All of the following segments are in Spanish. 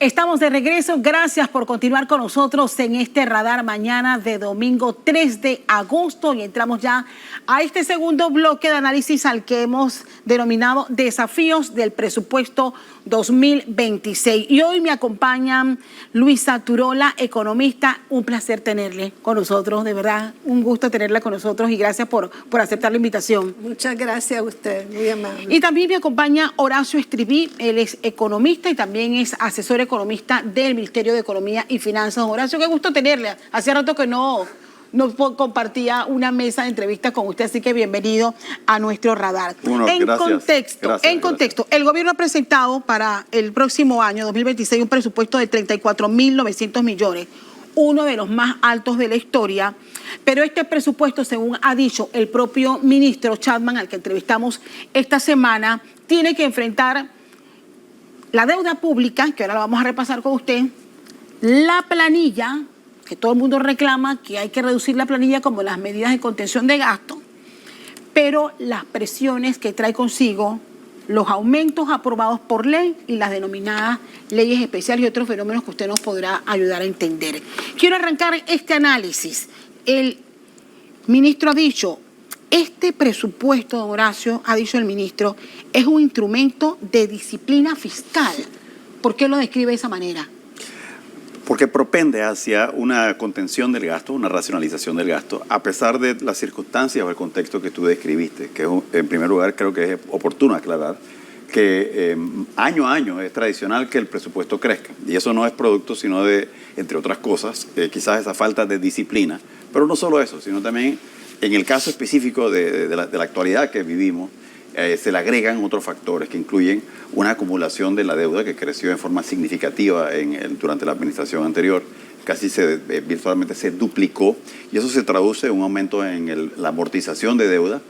Estamos de regreso. Gracias por continuar con nosotros en este radar mañana de domingo 3 de agosto. Y entramos ya a este segundo bloque de análisis al que hemos denominado Desafíos del Presupuesto 2026. Y hoy me acompañan Luisa Turola, economista. Un placer tenerle con nosotros, de verdad. Un gusto tenerla con nosotros y gracias por aceptar la invitación. Muchas gracias a usted, muy amable. Y también me acompaña Horacio Estribí. Él es economista y también es asesor economista del Ministerio de Economía y Finanzas. Horacio, qué gusto tenerle. Hace rato que no compartía una mesa de entrevistas con usted, así que bienvenido a nuestro radar. En contexto, el gobierno ha presentado para el próximo año, 2026, un presupuesto de 34.900 millones, uno de los más altos de la historia, pero este presupuesto, según ha dicho el propio ministro Chapman, al que entrevistamos esta semana, tiene que enfrentar la deuda pública, que ahora la vamos a repasar con usted, la planilla, que todo el mundo reclama que hay que reducir la planilla como las medidas de contención de gasto, pero las presiones que trae consigo los aumentos aprobados por ley y las denominadas leyes especiales y otros fenómenos que usted nos podrá ayudar a entender. Quiero arrancar este análisis. El ministro ha dicho, este presupuesto, don Horacio, ha dicho el ministro, es un instrumento de disciplina fiscal. ¿Por qué lo describe de esa manera? Porque propende hacia una contención del gasto, una racionalización del gasto, a pesar de las circunstancias o el contexto que tú describiste, que en primer lugar creo que es oportuno aclarar que año a año es tradicional que el presupuesto crezca. Y eso no es producto sino de, entre otras cosas, quizás esa falta de disciplina, pero no solo eso, sino también en el caso específico de la actualidad que vivimos, se le agregan otros factores que incluyen una acumulación de la deuda que creció en forma significativa durante la administración anterior, virtualmente se duplicó, y eso se traduce en un aumento en la amortización de deuda,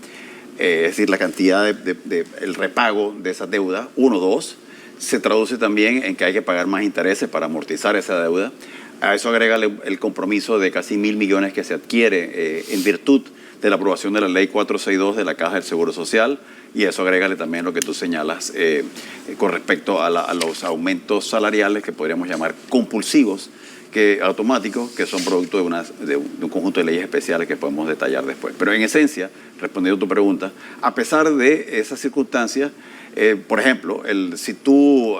es decir, la cantidad el repago de esa deuda, 2, se traduce también en que hay que pagar más intereses para amortizar esa deuda. A eso agrega el compromiso de casi 1.000 millones que se adquiere en virtud de la aprobación de la Ley 462 de la Caja del Seguro Social, y eso agrégale también lo que tú señalas con respecto a los aumentos salariales que podríamos llamar compulsivos, automáticos, que son producto de un conjunto de leyes especiales que podemos detallar después. Pero en esencia, respondiendo a tu pregunta, a pesar de esas circunstancias, por ejemplo, si tú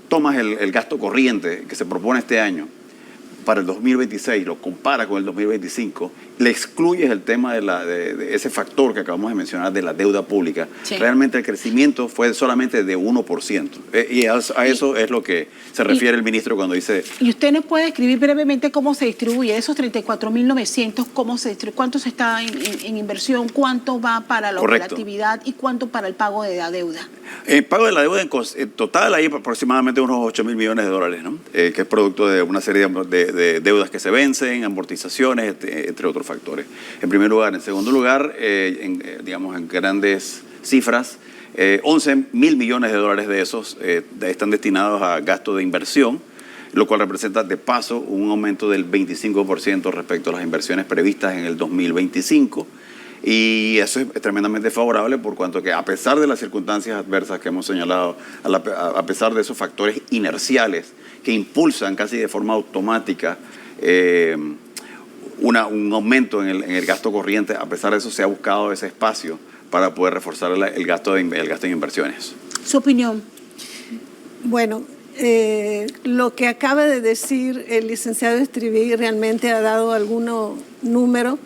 tomas el gasto corriente que se propone este año para el 2026, lo comparas con el 2025, le excluyes el tema de ese factor que acabamos de mencionar de la deuda pública, sí. Realmente el crecimiento fue solamente de 1%. Y a eso es lo que se refiere el ministro cuando dice... ¿Y usted nos puede describir brevemente cómo se distribuye esos 34.900? ¿Cómo se distribuye? ¿Cuánto se está en inversión? ¿Cuánto va para la operatividad? ¿Y cuánto para el pago de la deuda? El pago de la deuda en total hay aproximadamente unos 8.000 millones de dólares, ¿no? Que es producto de una serie de deudas que se vencen, amortizaciones, entre otros factores. En primer lugar. En segundo lugar, digamos en grandes cifras, 11.000 millones de dólares de esos están destinados a gasto de inversión, lo cual representa de paso un aumento del 25% respecto a las inversiones previstas en el 2025. Y eso es tremendamente favorable por cuanto que a pesar de las circunstancias adversas que hemos señalado, a pesar de esos factores inerciales que impulsan casi de forma automática un aumento en el gasto corriente, a pesar de eso se ha buscado ese espacio para poder reforzar el gasto en inversiones. ¿Su opinión? Bueno, lo que acaba de decir el licenciado Estribí realmente ha dado algunos números.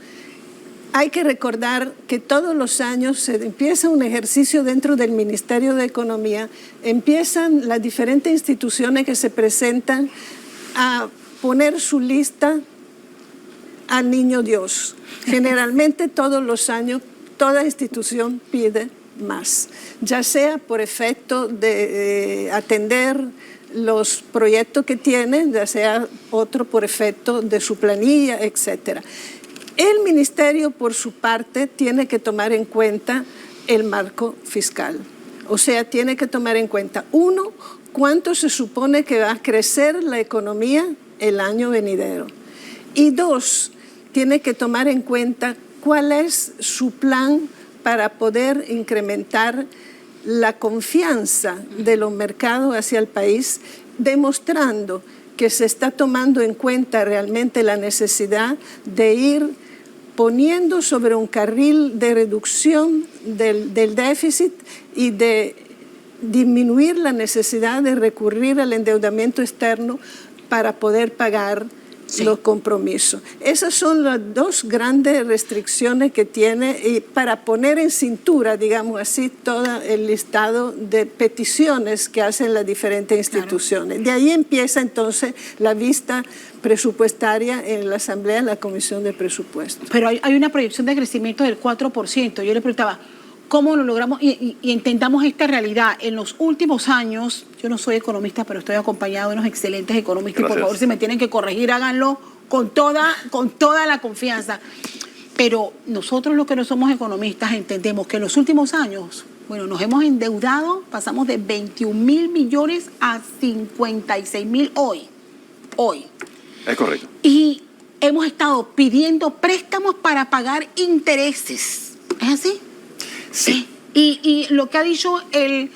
Hay que recordar que todos los años se empieza un ejercicio dentro del Ministerio de Economía, empiezan las diferentes instituciones que se presentan a poner su lista al niño Dios. Generalmente todos los años toda institución pide más, ya sea por efecto de atender los proyectos que tienen, ya sea otro por efecto de su planilla, etcétera. El ministerio, por su parte, tiene que tomar en cuenta el marco fiscal. O sea, tiene que tomar en cuenta, 1, cuánto se supone que va a crecer la economía el año venidero. Y 2, tiene que tomar en cuenta cuál es su plan para poder incrementar la confianza de los mercados hacia el país demostrando que se está tomando en cuenta realmente la necesidad de ir poniendo sobre un carril de reducción del déficit y de disminuir la necesidad de recurrir al endeudamiento externo para poder pagar los compromisos. Esas son las dos grandes restricciones que tiene y para poner en cintura, digamos así, todo el listado de peticiones que hacen las diferentes instituciones. De ahí empieza entonces la vista presupuestaria en la Asamblea, en la Comisión de Presupuestos. Pero hay una proyección de crecimiento del 4%. Yo le preguntaba, ¿cómo lo logramos y intentamos esta realidad? En los últimos años, yo no soy economista, pero estoy acompañado de unos excelentes economistas. Gracias. Y por favor, si me tienen que corregir, háganlo con toda la confianza. Pero nosotros los que no somos economistas entendemos que en los últimos años, bueno, nos hemos endeudado, pasamos de 21.000 millones a 56.000 hoy. Es correcto. Y hemos estado pidiendo préstamos para pagar intereses. ¿Es así? Sí. Y lo que ha dicho el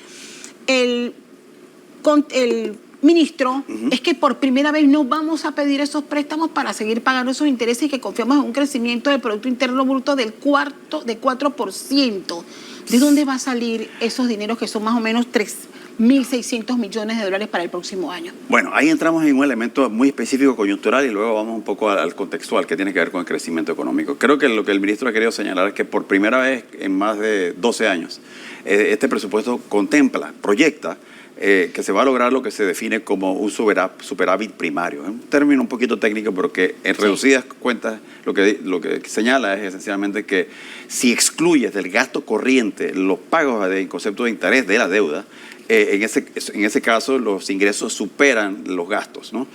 ministro es que por primera vez no vamos a pedir esos préstamos para seguir pagando esos intereses y que confiamos en un crecimiento del Producto Interno Bruto de 4%. ¿De dónde va a salir esos dineros que son más o menos 3.600 millones de dólares para el próximo año? Bueno, ahí entramos en un elemento muy específico coyuntural y luego vamos un poco al contextual que tiene que ver con el crecimiento económico. Creo que lo que el ministro ha querido señalar es que por primera vez en más de 12 años este presupuesto contempla, proyecta que se va a lograr lo que se define como un superávit primario. Es un término un poquito técnico, pero que en reducidas cuentas lo que señala es esencialmente que si excluyes del gasto corriente los pagos en concepto de interés de la deuda, en ese caso los ingresos superan los gastos, ¿no?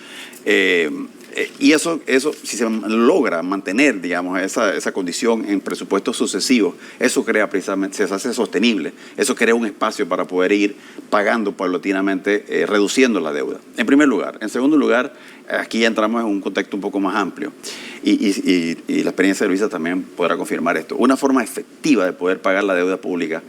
Y eso, si se logra mantener, digamos, esa condición en presupuestos sucesivos, eso crea precisamente, se hace sostenible, eso crea un espacio para poder ir pagando paulatinamente, reduciendo la deuda, en primer lugar. En segundo lugar, aquí ya entramos en un contexto un poco más amplio y la experiencia de Luisa también podrá confirmar esto. Una forma efectiva de poder pagar la deuda pública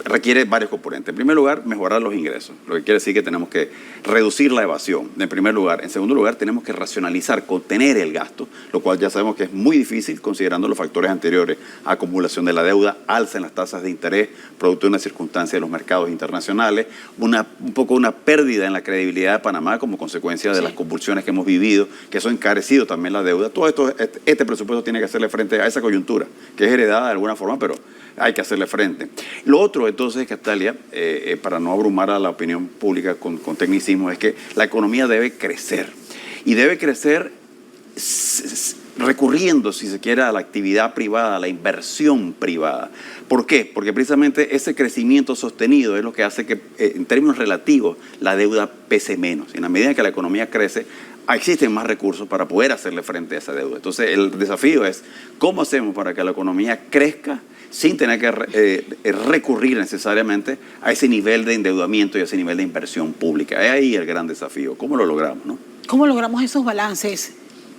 requiere varios componentes. En primer lugar, mejorar los ingresos, lo que quiere decir que tenemos que reducir la evasión, en primer lugar. En segundo lugar, tenemos que racionalizar, contener el gasto, lo cual ya sabemos que es muy difícil considerando los factores anteriores: acumulación de la deuda, alza en las tasas de interés, producto de una circunstancia de los mercados internacionales, un poco una pérdida en la credibilidad de Panamá como consecuencia de las convulsiones que hemos vivido, que eso ha encarecido también la deuda. Todo esto, este presupuesto tiene que hacerle frente a esa coyuntura, que es heredada de alguna forma, pero hay que hacerle frente. Lo otro, entonces, Castalia, para no abrumar a la opinión pública con tecnicismo, es que la economía debe crecer. Y debe crecer recurriendo, si se quiere, a la actividad privada, a la inversión privada. ¿Por qué? Porque precisamente ese crecimiento sostenido es lo que hace que, en términos relativos, la deuda pese menos. Y en la medida en que la economía crece, existen más recursos para poder hacerle frente a esa deuda. Entonces, el desafío es cómo hacemos para que la economía crezca sin tener que recurrir necesariamente a ese nivel de endeudamiento y a ese nivel de inversión pública. Es ahí el gran desafío. ¿Cómo lo logramos, no? ¿Cómo logramos esos balances,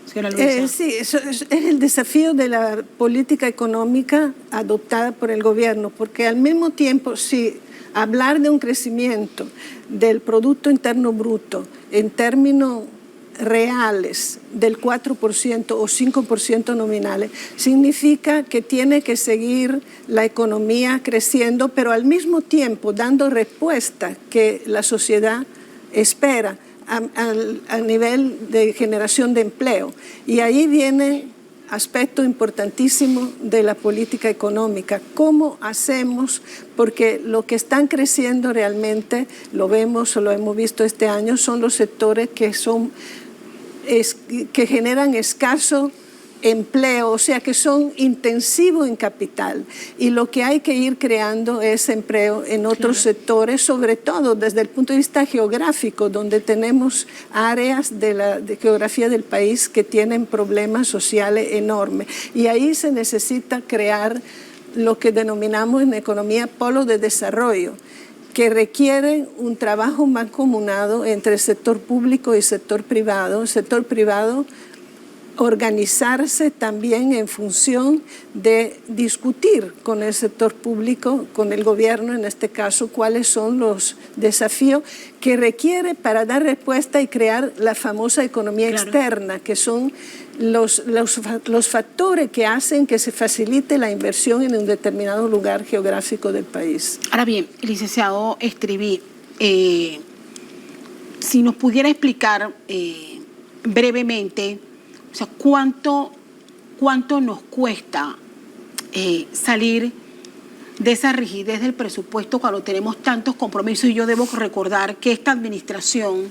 señora Luisa? Sí, eso es el desafío de la política económica adoptada por el gobierno, porque al mismo tiempo, si hablar de un crecimiento del Producto Interno Bruto en términos reales del 4% o 5% nominales, significa que tiene que seguir la economía creciendo, pero al mismo tiempo dando respuesta que la sociedad espera a nivel de generación de empleo. Y ahí viene aspecto importantísimo de la política económica. ¿Cómo hacemos? Porque lo que están creciendo realmente, lo vemos o lo hemos visto este año, son los sectores que generan escaso empleo, o sea que son intensivos en capital, y lo que hay que ir creando es empleo en otros sectores, sobre todo desde el punto de vista geográfico, donde tenemos áreas de geografía del país que tienen problemas sociales enormes, y ahí se necesita crear lo que denominamos en economía polos de desarrollo, que requieren un trabajo mancomunado entre el sector público y el sector privado organizarse también en función de discutir con el sector público, con el gobierno en este caso, cuáles son los desafíos que requiere para dar respuesta y crear la famosa economía externa, que son los factores que hacen que se facilite la inversión en un determinado lugar geográfico del país. Ahora bien, licenciado Estribí, si nos pudiera explicar brevemente, o sea, ¿cuánto nos cuesta salir de esa rigidez del presupuesto cuando tenemos tantos compromisos? Y yo debo recordar que esta administración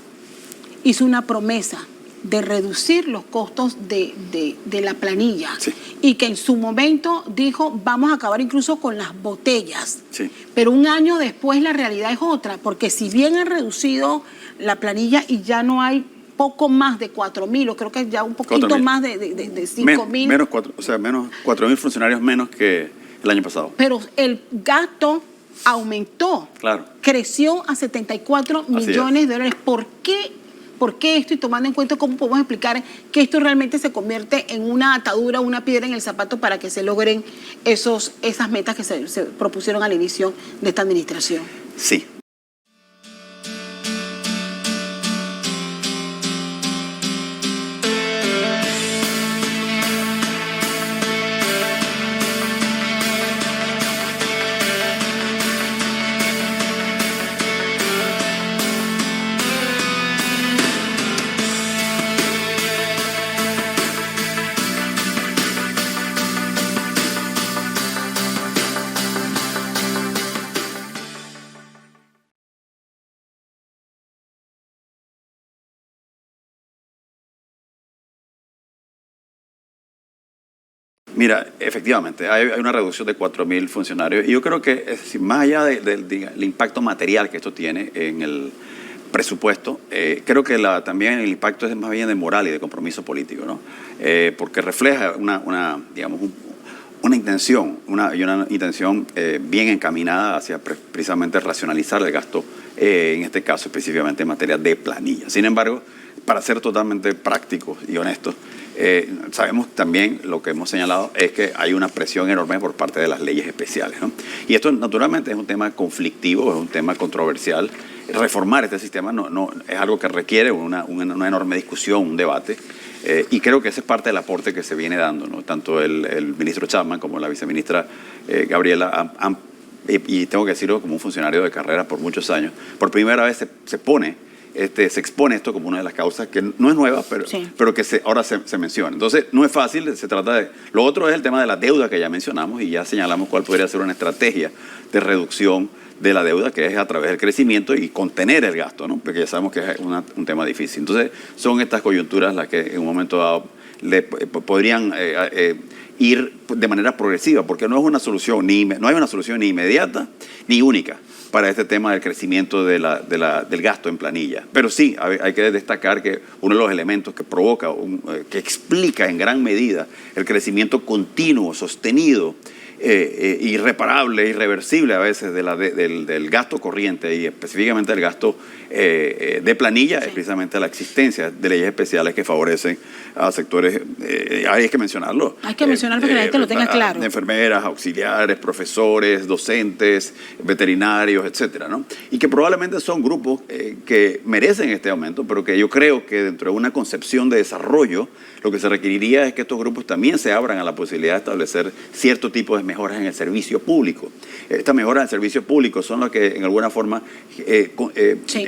hizo una promesa de reducir los costos de la planilla, sí, y que en su momento dijo vamos a acabar incluso con las botellas, sí, pero un año después la realidad es otra, porque si bien han reducido la planilla y ya no hay poco más de 4.000, o creo que ya un poquito más de 5.000. Menos 4.000 funcionarios menos que el año pasado. Pero el gasto aumentó, claro, creció a 74 millones de dólares. ¿Por qué esto? Y tomando en cuenta cómo podemos explicar que esto realmente se convierte en una atadura, una piedra en el zapato para que se logren esas metas que se propusieron al inicio de esta administración. Sí. Mira, efectivamente, hay una reducción de 4.000 funcionarios y yo creo que más allá del impacto material que esto tiene en el presupuesto, creo que también el impacto es más bien de moral y de compromiso político, ¿no? Porque refleja una intención, una intención bien encaminada hacia precisamente racionalizar el gasto, en este caso específicamente en materia de planilla. Sin embargo, para ser totalmente prácticos y honestos, sabemos también, lo que hemos señalado, es que hay una presión enorme por parte de las leyes especiales, ¿no? Y esto naturalmente es un tema conflictivo, es un tema controversial. Reformar este sistema no es algo que requiere una enorme discusión, un debate, y creo que ese es parte del aporte que se viene dando, ¿no? Tanto el ministro Chapman como la viceministra Gabriela y tengo que decirlo como un funcionario de carrera por muchos años, por primera vez se expone esto como una de las causas que no es nueva, pero que ahora se menciona. Entonces, no es fácil, se trata de... Lo otro es el tema de la deuda que ya mencionamos y ya señalamos cuál podría ser una estrategia de reducción de la deuda, que es a través del crecimiento y contener el gasto, ¿no? Porque ya sabemos que es un tema difícil. Entonces, son estas coyunturas las que en un momento dado podrían ir de manera progresiva, porque no hay una solución ni inmediata ni única para este tema del crecimiento del gasto en planilla. Pero sí, hay que destacar que uno de los elementos que provoca, que explica en gran medida el crecimiento continuo, sostenido, irreparable, irreversible a veces del gasto corriente y específicamente del gasto de planilla, es precisamente la existencia de leyes especiales que favorecen a sectores, hay que mencionarlo. Hay que mencionarlo para que la gente lo tenga claro. Enfermeras, auxiliares, profesores, docentes, veterinarios, etcétera, ¿no? Y que probablemente son grupos que merecen este aumento, pero que yo creo que dentro de una concepción de desarrollo, lo que se requeriría es que estos grupos también se abran a la posibilidad de establecer cierto tipo de mejoras en el servicio público. Estas mejoras en el servicio público son las que en alguna forma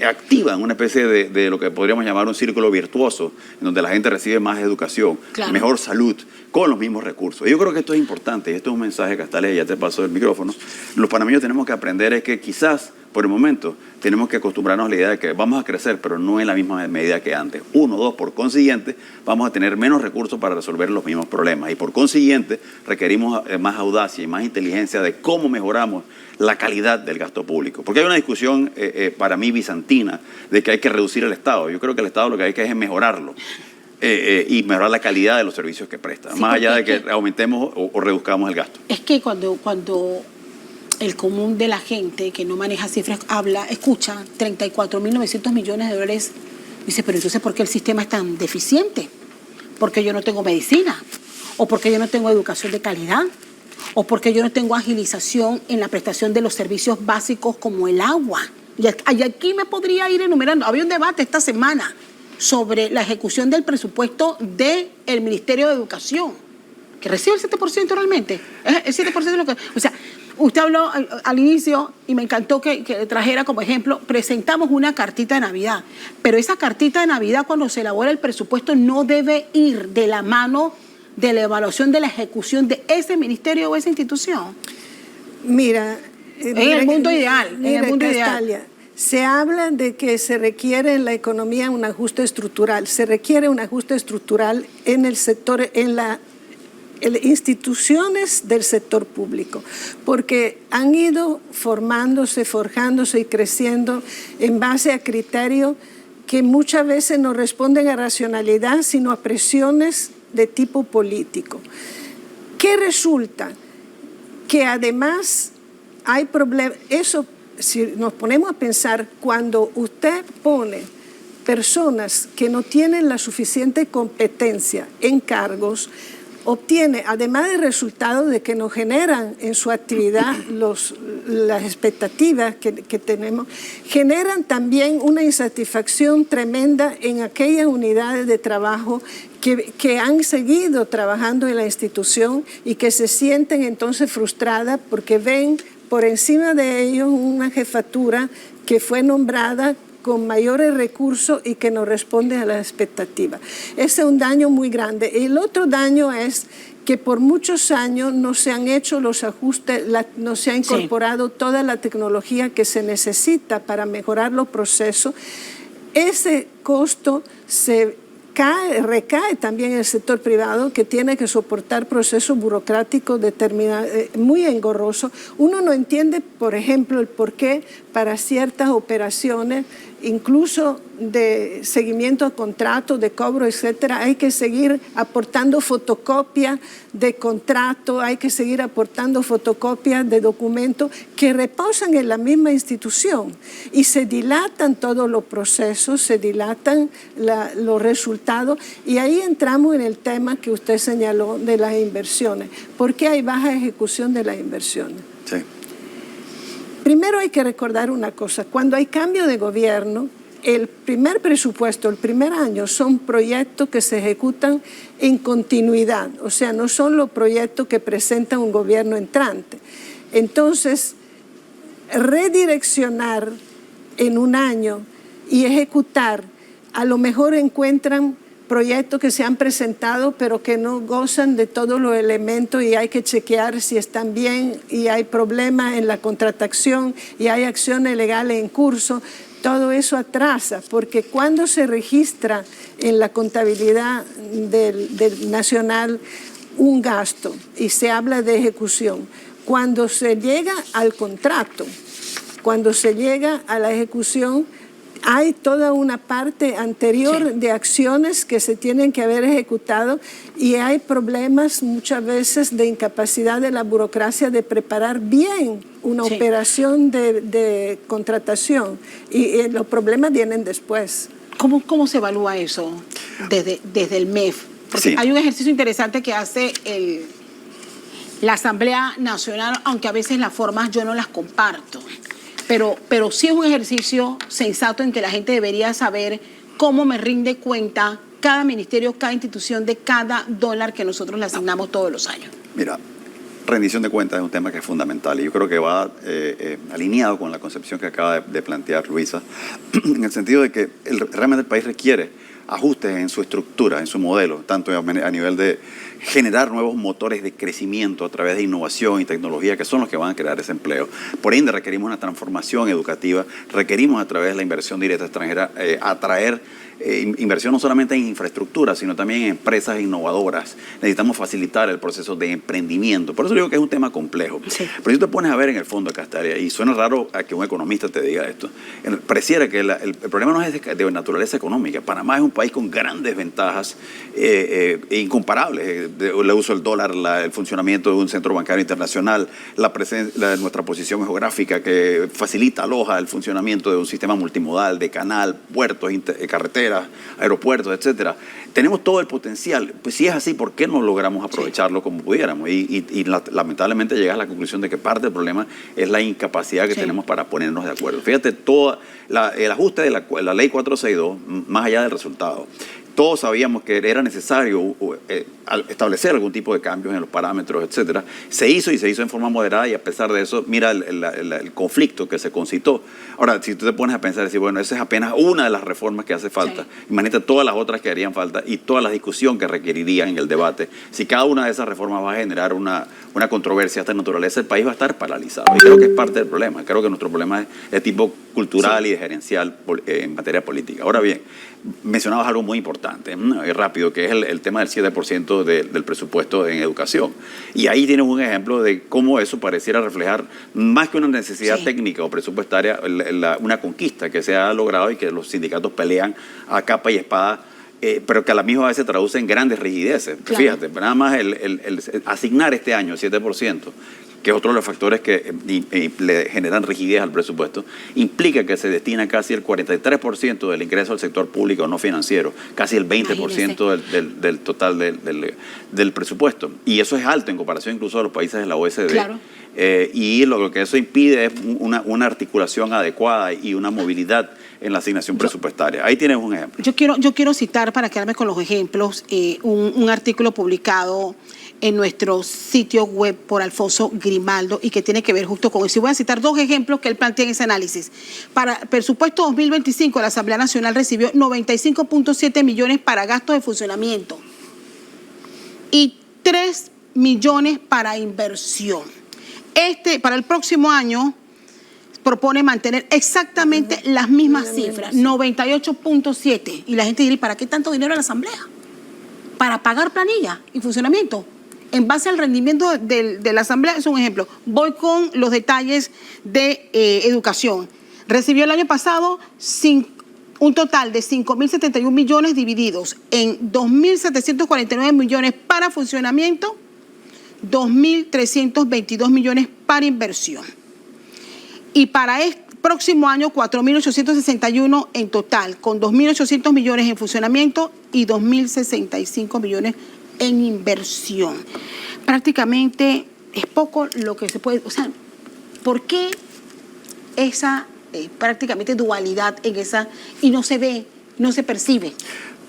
activan una especie de lo que podríamos llamar un círculo virtuoso, en donde la gente recibe más educación, mejor salud, con los mismos recursos. Y yo creo que esto es importante, y esto es un mensaje, Castalia, ya te paso el micrófono. Los panameños tenemos que aprender es que quizás, por el momento, tenemos que acostumbrarnos a la idea de que vamos a crecer, pero no en la misma medida que antes. 1, 2, por consiguiente, vamos a tener menos recursos para resolver los mismos problemas. Y por consiguiente, requerimos más audacia y más inteligencia de cómo mejoramos la calidad del gasto público. Porque hay una discusión, para mí, bizantina, de que hay que reducir el Estado. Yo creo que el Estado lo que hay que es mejorarlo. Y mejorar la calidad de los servicios que prestan, más allá de que aumentemos o reduzcamos el gasto. Es que cuando el común de la gente que no maneja cifras escucha 34.900 millones de dólares, dice, pero entonces ¿por qué el sistema es tan deficiente? porque yo no tengo medicina, o porque yo no tengo educación de calidad, o porque yo no tengo agilización en la prestación de los servicios básicos como el agua. Y aquí me podría ir enumerando. Había un debate esta semana sobre la ejecución del presupuesto del Ministerio de Educación, que recibe el 7% realmente. El 7% de lo que... O sea, usted habló al inicio y me encantó que trajera como ejemplo, presentamos una cartita de Navidad, pero esa cartita de Navidad cuando se elabora el presupuesto no debe ir de la mano de la evaluación de la ejecución de ese ministerio o esa institución. Mira, en el mundo ideal, en el mundo ideal. Se habla de que se requiere en la economía un ajuste estructural. Se requiere un ajuste estructural en el sector, en las instituciones del sector público, porque han ido formándose, forjándose y creciendo en base a criterios que muchas veces no responden a racionalidad, sino a presiones de tipo político. ¿Qué resulta? Que además hay problemas. Eso, si nos ponemos a pensar, cuando usted pone personas que no tienen la suficiente competencia en cargos, obtiene, además del resultado de que no generan en su actividad las expectativas que tenemos, generan también una insatisfacción tremenda en aquellas unidades de trabajo que han seguido trabajando en la institución y que se sienten entonces frustradas porque ven por encima de ellos una jefatura que fue nombrada con mayores recursos y que no responde a las expectativas. Ese es un daño muy grande. El otro daño es que por muchos años no se han hecho los ajustes, no se ha incorporado toda la tecnología que se necesita para mejorar los procesos. Ese costo recae también en el sector privado, que tiene que soportar procesos burocráticos muy engorrosos. Uno no entiende, por ejemplo, el por qué para ciertas operaciones, incluso de seguimiento a contratos, de cobro, etcétera, hay que seguir aportando fotocopias de contrato, hay que seguir aportando fotocopias de documentos que reposan en la misma institución y se dilatan todos los procesos, se dilatan los resultados, y ahí entramos en el tema que usted señaló de las inversiones. ¿Por qué hay baja ejecución de las inversiones? Sí. Primero hay que recordar una cosa: cuando hay cambio de gobierno, el primer presupuesto, el primer año, son proyectos que se ejecutan en continuidad, o sea, no son los proyectos que presenta un gobierno entrante. Entonces, redireccionar en un año y ejecutar, a lo mejor encuentran proyectos que se han presentado pero que no gozan de todos los elementos y hay que chequear si están bien, y hay problemas en la contratación y hay acciones legales en curso. Todo eso atrasa, porque cuando se registra en la contabilidad del nacional un gasto y se habla de ejecución, cuando se llega al contrato, cuando se llega a la ejecución, hay toda una parte anterior de acciones que se tienen que haber ejecutado, y hay problemas muchas veces de incapacidad de la burocracia de preparar bien una operación de contratación, y los problemas vienen después. ¿Cómo se evalúa eso desde el MEF? Porque hay un ejercicio interesante que hace la Asamblea Nacional, aunque a veces las formas yo no las comparto. Pero sí es un ejercicio sensato en que la gente debería saber cómo me rinde cuenta cada ministerio, cada institución de cada dólar que nosotros le asignamos todos los años. Mira, rendición de cuentas es un tema que es fundamental y yo creo que va alineado con la concepción que acaba de plantear Luisa, en el sentido de que realmente el país requiere ajustes en su estructura, en su modelo, tanto a nivel de generar nuevos motores de crecimiento a través de innovación y tecnología, que son los que van a crear ese empleo. Por ende, requerimos una transformación educativa, requerimos a través de la inversión directa extranjera atraer inversión no solamente en infraestructura, sino también en empresas innovadoras. Necesitamos facilitar el proceso de emprendimiento. Por eso digo que es un tema complejo. Sí. Pero si te pones a ver en el fondo, Castalia, y suena raro a que un economista te diga esto, pareciera que el problema no es de naturaleza económica. Panamá es un país con grandes ventajas incomparables. El uso del dólar, el funcionamiento de un centro bancario internacional, nuestra posición geográfica que facilita, aloja el funcionamiento de un sistema multimodal, de canal, puertos, carreteras, carreteras, aeropuertos, etcétera. Tenemos todo el potencial. Pues si es así, ¿por qué no logramos aprovecharlo como pudiéramos? Lamentablemente llegas a la conclusión de que parte del problema es la incapacidad que tenemos para ponernos de acuerdo. Fíjate, el ajuste de la ley 462, más allá del resultado, todos sabíamos que era necesario establecer algún tipo de cambios en los parámetros, etcétera. Se hizo en forma moderada y a pesar de eso, mira el conflicto que se concitó. Ahora, si tú te pones a pensar, decir, bueno, esa es apenas una de las reformas que hace falta. Sí. Imagínate todas las otras que harían falta y toda la discusión que requerirían en el debate. Si cada una de esas reformas va a generar una controversia de esta naturaleza, el país va a estar paralizado. Y creo que es parte del problema. Creo que nuestro problema es de tipo cultural y de gerencial en materia política. Ahora bien, mencionabas algo muy importante, rápido, que es el tema del 7% del presupuesto en educación. Y ahí tienes un ejemplo de cómo eso pareciera reflejar, más que una necesidad técnica o presupuestaria, una conquista que se ha logrado y que los sindicatos pelean a capa y espada, pero que a la misma vez se traduce en grandes rigideces. Claro. Fíjate, nada más el asignar este año el 7%, que es otro de los factores que le generan rigidez al presupuesto, implica que se destina casi el 43% del ingreso al sector público no financiero, casi el 20% del total del presupuesto. Y eso es alto en comparación incluso a los países de la OECD. Claro. Y lo que eso impide es una articulación adecuada y una movilidad en la asignación presupuestaria. Ahí tienes un ejemplo. Yo quiero citar, para quedarme con los ejemplos, un artículo publicado en nuestro sitio web por Alfonso Grimaldo y que tiene que ver justo con eso. Y voy a citar dos ejemplos que él plantea en ese análisis. Para el presupuesto 2025, la Asamblea Nacional recibió 95.7 millones para gastos de funcionamiento y 3 millones para inversión. Para el próximo año propone mantener exactamente las mismas cifras, 98.7. Y la gente dirá, ¿para qué tanto dinero a la Asamblea? Para pagar planilla y funcionamiento. En base al rendimiento de la Asamblea, es un ejemplo. Voy con los detalles de educación. Recibió el año pasado un total de 5.071 millones divididos en 2.749 millones para funcionamiento, 2.322 millones para inversión. Y para este próximo año, 4.861 en total, con 2.800 millones en funcionamiento y 2.065 millones en inversión. Prácticamente es poco lo que se puede... O sea, ¿por qué esa prácticamente dualidad en esa y no se ve, no se percibe?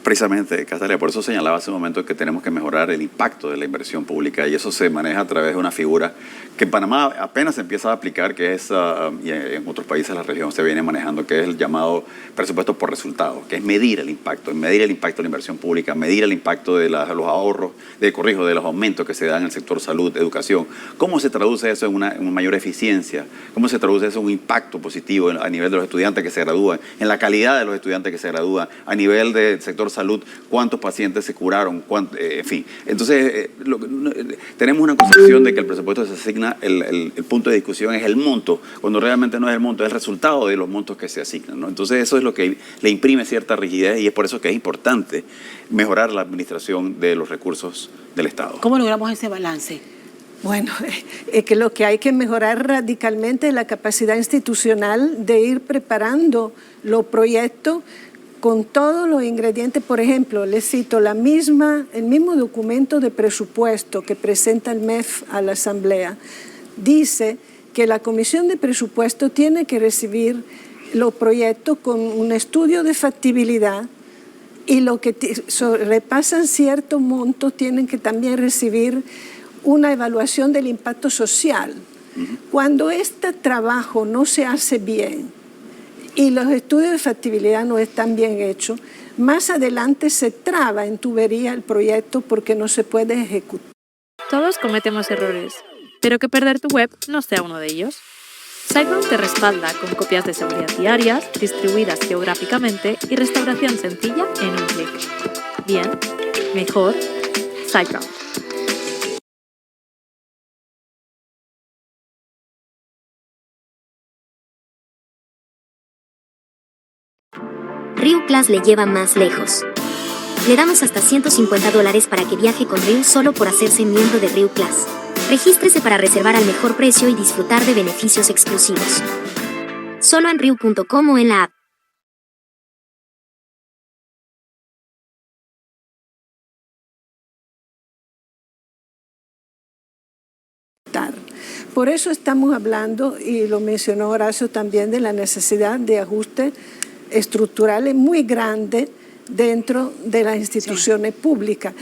Precisamente, Castalia, por eso señalaba hace un momento que tenemos que mejorar el impacto de la inversión pública y eso se maneja a través de una figura que en Panamá apenas se empieza a aplicar, que es, y en otros países de la región se viene manejando, que es el llamado presupuesto por resultado, que es medir el impacto de la inversión pública, medir el impacto de los ahorros, de los aumentos que se dan en el sector salud, educación. ¿Cómo se traduce eso en una mayor eficiencia? ¿Cómo se traduce eso en un impacto positivo a nivel de los estudiantes que se gradúan, en la calidad de los estudiantes que se gradúan, a nivel del sector salud, cuántos pacientes se curaron, en fin? Entonces, tenemos una concepción de que el presupuesto se asigna, el punto de discusión es el monto, cuando realmente no es el monto, es el resultado de los montos que se asignan, ¿no? Entonces, eso es lo que le imprime cierta rigidez y es por eso que es importante mejorar la administración de los recursos del Estado. ¿Cómo logramos ese balance? Bueno, es que lo que hay que mejorar radicalmente es la capacidad institucional de ir preparando los proyectos con todos los ingredientes. Por ejemplo, les cito el mismo documento de presupuesto que presenta el MEF a la Asamblea. Dice que la Comisión de Presupuesto tiene que recibir los proyectos con un estudio de factibilidad y lo que sobrepasan ciertos montos tienen que también recibir una evaluación del impacto social. Cuando este trabajo no se hace bien y los estudios de factibilidad no están bien hechos, más adelante se traba en tubería el proyecto porque no se puede ejecutar. Todos cometemos errores, pero que perder tu web no sea uno de ellos. SiteGround te respalda con copias de seguridad diarias, distribuidas geográficamente y restauración sencilla en un clic. Bien, mejor, SiteGround. Riu Plus le lleva más lejos. Le damos hasta $150 para que viaje con Riu solo por hacerse miembro de Riu Plus. Regístrese para reservar al mejor precio y disfrutar de beneficios exclusivos. Solo en Riu.com o en la app. Por eso estamos hablando, y lo mencionó Horacio también, de la necesidad de ajustes estructurales muy grandes dentro de las instituciones públicas.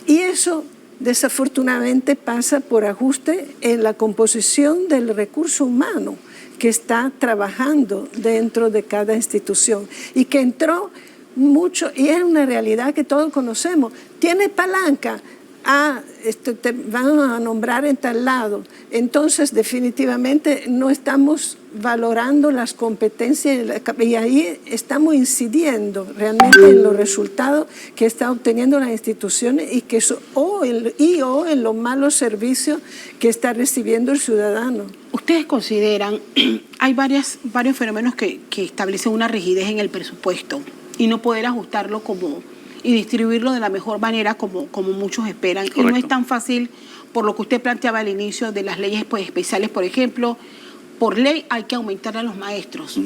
Y eso desafortunadamente pasa por ajuste en la composición del recurso humano que está trabajando dentro de cada institución y que entró mucho, y es una realidad que todos conocemos, tiene palanca, te van a nombrar en tal lado, entonces definitivamente no estamos valorando las competencias y ahí estamos incidiendo realmente en los resultados que está obteniendo las instituciones y que o en los malos servicios que está recibiendo el ciudadano. ¿Ustedes consideran, hay varios fenómenos que establecen una rigidez en el presupuesto y no poder ajustarlo y distribuirlo de la mejor manera como muchos esperan? Correcto. Y no es tan fácil, por lo que usted planteaba al inicio de las leyes especiales, por ejemplo, por ley hay que aumentar a los maestros,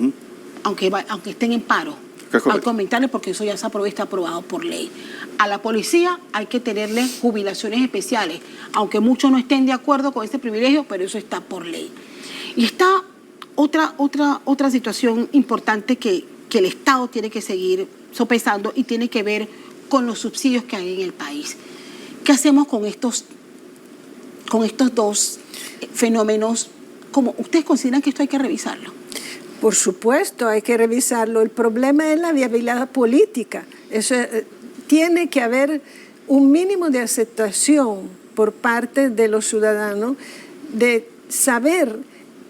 aunque estén en paro. Hay que aumentarles porque eso ya está aprobado por ley. A la policía hay que tenerle jubilaciones especiales, aunque muchos no estén de acuerdo con este privilegio, pero eso está por ley. Y está otra situación importante que el Estado tiene que seguir sopesando y tiene que ver con los subsidios que hay en el país. ¿Qué hacemos con estos dos fenómenos? ¿Cómo ustedes consideran que esto hay que revisarlo? Por supuesto, hay que revisarlo. El problema es la viabilidad política. Eso, tiene que haber un mínimo de aceptación por parte de los ciudadanos de saber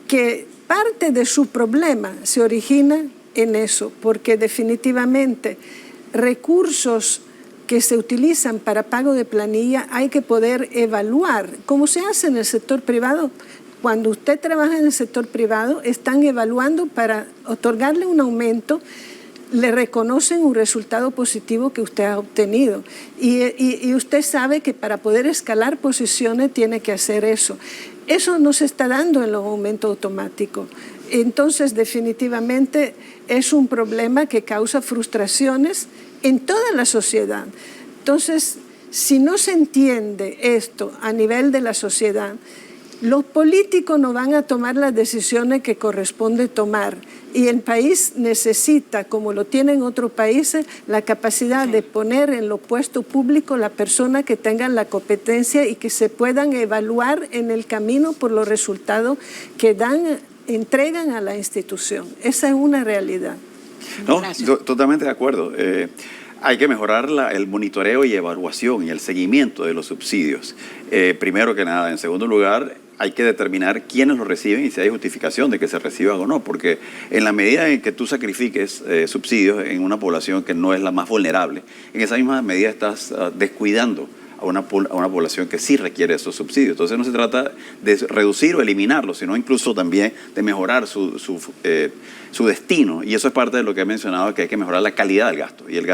que parte de su problema se origina en eso, porque definitivamente recursos que se utilizan para pago de planilla hay que poder evaluar, como se hace en el sector privado. Cuando usted trabaja en el sector privado, están evaluando para otorgarle un aumento, le reconocen un resultado positivo que usted ha obtenido. Y usted sabe que para poder escalar posiciones tiene que hacer eso. Eso no se está dando en los aumentos automáticos. Entonces, definitivamente es un problema que causa frustraciones en toda la sociedad. Entonces, si no se entiende esto a nivel de la sociedad, los políticos no van a tomar las decisiones que corresponde tomar y el país necesita, como lo tienen otros países, la capacidad de poner en los puestos públicos las personas que tengan la competencia y que se puedan evaluar en el camino por los resultados que entregan a la institución. Esa es una realidad. No, totalmente de acuerdo. Hay que mejorar el monitoreo y evaluación y el seguimiento de los subsidios. Primero que nada. En segundo lugar, hay que determinar quiénes lo reciben y si hay justificación de que se reciban o no, porque en la medida en que tú sacrifiques subsidios en una población que no es la más vulnerable, en esa misma medida estás descuidando a una población que sí requiere esos subsidios. Entonces no se trata de reducir o eliminarlos, sino incluso también de mejorar su destino. Y eso es parte de lo que he mencionado, que hay que mejorar la calidad del gasto. Y el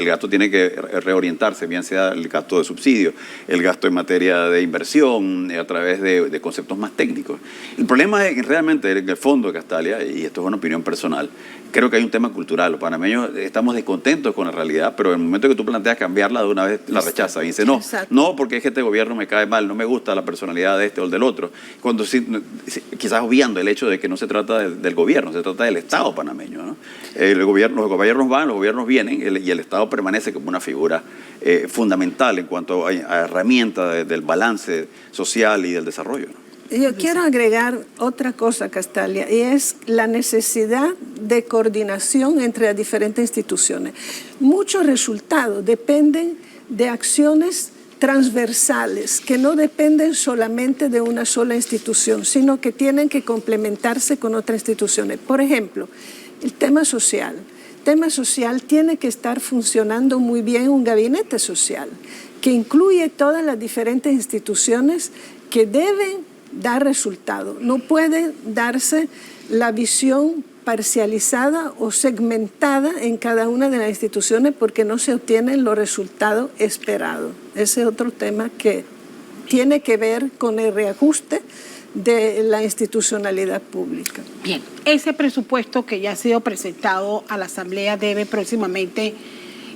gasto tiene que reorientarse, bien sea el gasto de subsidio, el gasto en materia de inversión, a través de conceptos más técnicos. El problema es que realmente, en el fondo de Castalia, y esto es una opinión personal, creo que hay un tema cultural. Los panameños estamos descontentos con la realidad, pero en el momento que tú planteas cambiarla, de una vez la rechazan. Y dice, no, porque es que este gobierno me cae mal, no me gusta la personalidad de este o del otro. Cuando quizás obviando el hecho de que no se trata del gobierno, se trata del Estado panameño, ¿no? Los gobiernos van, los gobiernos vienen, y el Estado permanece como una figura fundamental en cuanto a herramienta del balance social y del desarrollo, ¿no? Yo quiero agregar otra cosa, Castalia, y es la necesidad de coordinación entre las diferentes instituciones. Muchos resultados dependen de acciones transversales que no dependen solamente de una sola institución, sino que tienen que complementarse con otras instituciones. Por ejemplo, el tema social. El tema social tiene que estar funcionando muy bien un gabinete social que incluye todas las diferentes instituciones que deben dar resultados. No puede darse la visión parcializada o segmentada en cada una de las instituciones porque no se obtienen los resultados esperados. Ese es otro tema que tiene que ver con el reajuste de la institucionalidad pública. Bien, ese presupuesto que ya ha sido presentado a la Asamblea debe próximamente,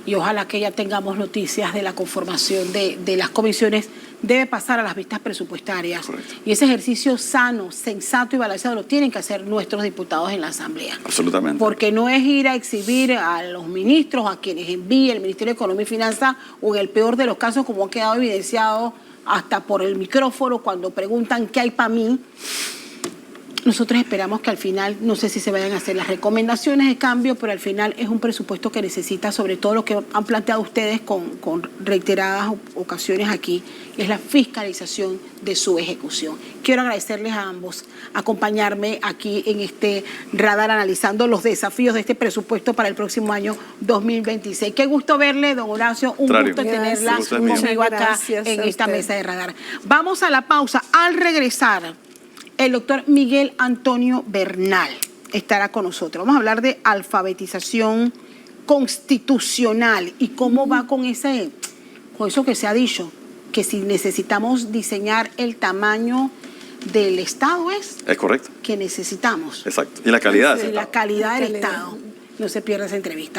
y ojalá que ya tengamos noticias de la conformación de las comisiones, debe pasar a las vistas presupuestarias. Correcto. Y ese ejercicio sano, sensato y balanceado lo tienen que hacer nuestros diputados en la Asamblea. Absolutamente. Porque no es ir a exhibir a los ministros, a quienes envíe el Ministerio de Economía y Finanzas, o en el peor de los casos, como ha quedado evidenciado hasta por el micrófono, cuando preguntan qué hay para mí. Nosotros esperamos que al final, no sé si se vayan a hacer las recomendaciones de cambio, pero al final es un presupuesto que necesita, sobre todo lo que han planteado ustedes con reiteradas ocasiones aquí, es la fiscalización de su ejecución. Quiero agradecerles a ambos acompañarme aquí en este radar analizando los desafíos de este presupuesto para el próximo año 2026. Qué gusto verle, don Horacio, un gusto tenerla conmigo acá en esta mesa de radar. Vamos a la pausa. Al regresar, el doctor Miguel Antonio Bernal estará con nosotros. Vamos a hablar de alfabetización constitucional y cómo va con eso que se ha dicho, que si necesitamos diseñar el tamaño del Estado es correcto. Que necesitamos. Exacto. Y la calidad. Y la calidad del Estado. No se pierda esa entrevista.